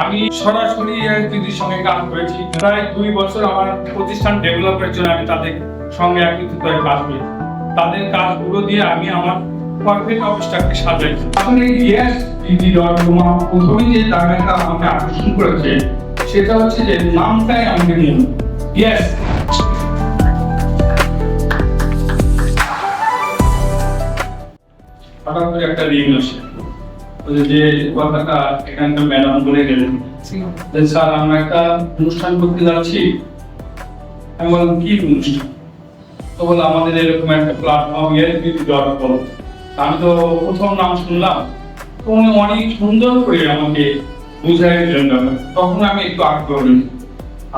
আমি সরাসরি দিদির সঙ্গে কাজ করেছি। প্রায় 2 বছর আমার প্রতিষ্ঠান ডেভেলপের জন্য আমি তাদের সঙ্গে একত্রিত হয়ে কাজ করি। তাদের কাজগুলো দিয়ে আমি আমার পারফেক্ট অফিসটাকে সাজাইছি। আসলে yes.com প্রথমেই যে জায়গাটা আমাকে আকর্ষণ করেছে সেটা হচ্ছে যে নামটাই আমাকে মূল ইয়েস। হঠাৎ করে একটা রিং আসে, যে কথাটা এখানকার ম্যাডাম বলে গেলেন, স্যার আমরা একটা অনুষ্ঠান করতে যাচ্ছি। আমি বললাম কি অনুষ্ঠান? তো বললো আমাদের এরকম একটা প্ল্যাটফর্ম yes.com। আমি তো প্রথম নাম শুনলাম, তো উনি অনেক সুন্দর করে আমাকে বুঝাই দিলেন। তখন আমি একটু আগ্রহ নিই।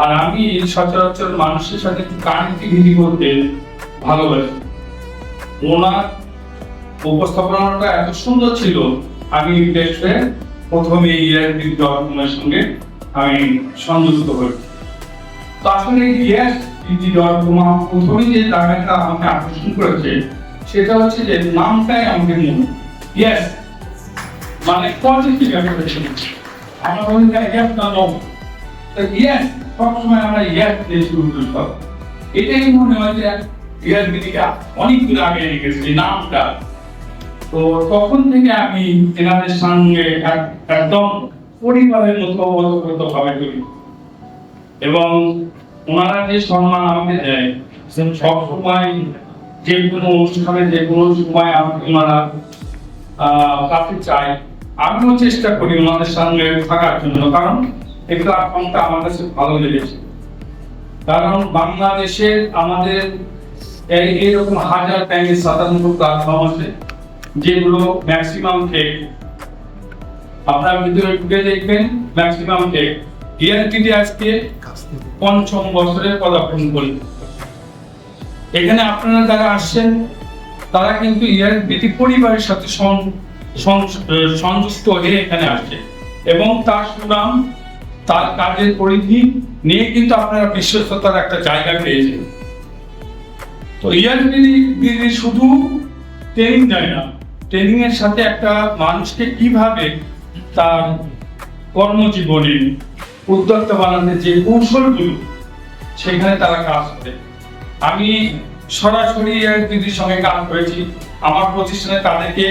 আর আমি সচরাচর মানুষের সাথে একটু কানেক্টিভিটি করতে ভালোবাসি। ওনার উপস্থাপনাটা এত সুন্দর ছিল, আমি দেশে প্রথমে yes.com এর সঙ্গে আমি সংযুক্ত হই। তো আসলে yes.com প্রথমেই যে জায়গাটা আমাকে আকর্ষণ করেছে সেটা হচ্ছে যে নামটাই আমাকে মূল ইয়েস, মানে পজিটিভ অ্যাফার্মেশন। আমরা বলি যে ইয়েস না নো, তো ইয়েস সবসময় আমরা ইয়েস দিয়ে শুরু করতে হবে। এটাই মনে হয় যে ইয়েস বিদিকা অনেক দূর আগে নিয়ে গেছে এই নামটা। তো তখন থেকে আমি এনাদের সঙ্গে একদম পরিবারের মতো ওতপ্রোতভাবে করি এবং ওনারা যে সম্মান আমাকে দেয় সবসময় যে কোনো অনুষ্ঠানে যে কোনো সময় আমাকে ওনারা কাছে চাই, আমিও চেষ্টা করি ওনাদের সঙ্গে থাকার জন্য। কারণ এই প্ল্যাটফর্মটা আমার কাছে ভালো লেগেছে। কারণ বাংলাদেশের আমাদের এইরকম 1057 প্ল্যাটফর্ম আছে যেগুলো ম্যাক্সিমাম টেক। আপনারা ভিতরে ঢুকে দেখবেন ম্যাক্সিমাম টেক। রিয়ালিটি আজকে 5ম বছরে পদার্পণ করি। এখানে আপনারা যারা আসছেন তারা কিন্তু রিয়ালিটি পরিবারের সাথে সংযুক্ত হয়ে এখানে আসছে এবং তার সুনাম তার কাজের পরিধি নিয়ে কিন্তু আপনারা বিশ্বস্ততার একটা জায়গা পেয়েছেন। তো রিয়ালিটি শুধু ট্রেনিং দেয় না, ট্রেনিং এর সাথে একটা মানুষকে কিভাবে তার কর্মজীবনে উদ্যোক্তা বানাতে যে কৌশলগুলো সেখানে তারা কাজ করে। আমি সরাসরি দিদির সঙ্গে কাজ করেছি। আমার প্রতিষ্ঠানে তাদেরকে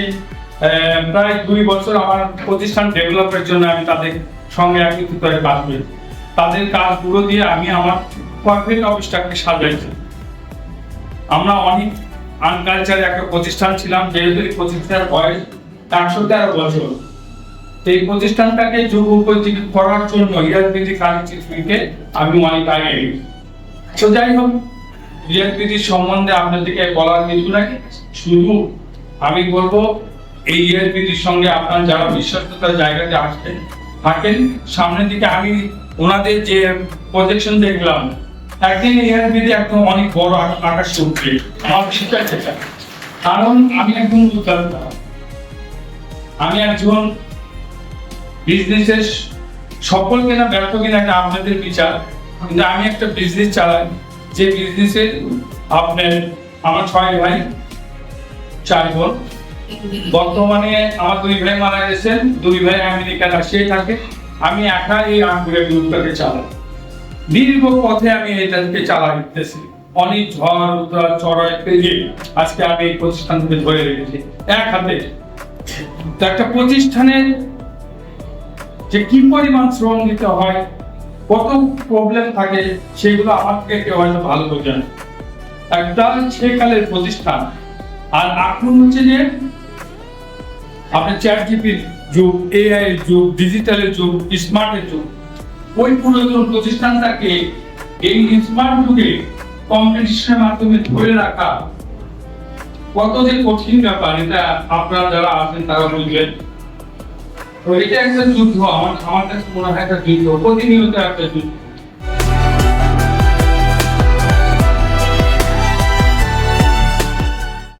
প্রায় 2 বছর আমার প্রতিষ্ঠান ডেভেলপের জন্য আমি তাদের সঙ্গে একত্রিত হয়ে কাজ করি। তাদের কাজগুলো দিয়ে আমি আমার পারফেক্ট অফিসটাকে সাজাইছি। আমরা অনেক আনকালচার একটা প্রতিষ্ঠান ছিলাম, যেহেতু এই প্রতিষ্ঠানের বয়স 113 বছর। এই প্রতিষ্ঠানটাকে যুগ উপযোগী করার জন্য রিয়ালিটি কালেক্টিভকে আমি অনেক আগে গেছি। তো যাই হোক, রিয়ালিটির সম্বন্ধে আপনাদেরকে বলার কিছু নাই, শুধু আমি বলবো এই রিয়ালিটির সঙ্গে আপনারা যারা বিশ্বস্ততার জায়গাতে আসছেন থাকেন, সামনের দিকে আমি ওনাদের যে প্রজেকশন দেখলাম একদিন রিয়ালিটি একদম অনেক বড় আকাশ উঠবে আমার বিশ্বাস আছে। কারণ আমি একদম উদ্যোক্তা, আমি একজন বিজনেসের সফল কিনা ব্যর্থ কিনা এটা আপনাদের বিচার, কিন্তু আমি একটা বিজনেস চালাই যে বিজনেসে আপনার আমার 6 ভাই 4 বোন। বর্তমানে আমার 2 ভাই মারা গেছেন, 2 ভাই আমেরিকার রাশিয়ায় থাকে। আমি একা এই আঙ্গুরের গ্রুপটাকে চালাই। দীর্ঘ পথে আমি এটাকে চালাইতেছি, অনেক ঝড় উত্তর চড়াই পেরিয়ে আজকে আমি এই প্রতিষ্ঠানকে ধরে রেখেছি এক হাতে। একটা প্রতিষ্ঠানের যে কি পরিমাণ শ্রম দিতে হয়, কত প্রবলেম থাকে, সেগুলো আমাকে কেউ হয়তো ভালো বোঝে না। একটা সেকালের প্রতিষ্ঠান। আর এখন হচ্ছে যে আপনার চ্যাটজিপিটির যুগ, এআই এর যুগ, ডিজিটালের যুগ, স্মার্টের যুগ। ওই পুরাতন প্রতিষ্ঠানটাকে এই স্মার্ট যুগে কম্পিটিশনের মাধ্যমে ধরে রাখা কত যে কঠিন ব্যাপার, এটা আপনারা যারা আছেন তারা বুঝবেন। তো এটা একটা যুদ্ধ, আমার কাছে মনে হয় একটা যুদ্ধ, প্রতিনিয়ত একটা যুদ্ধ।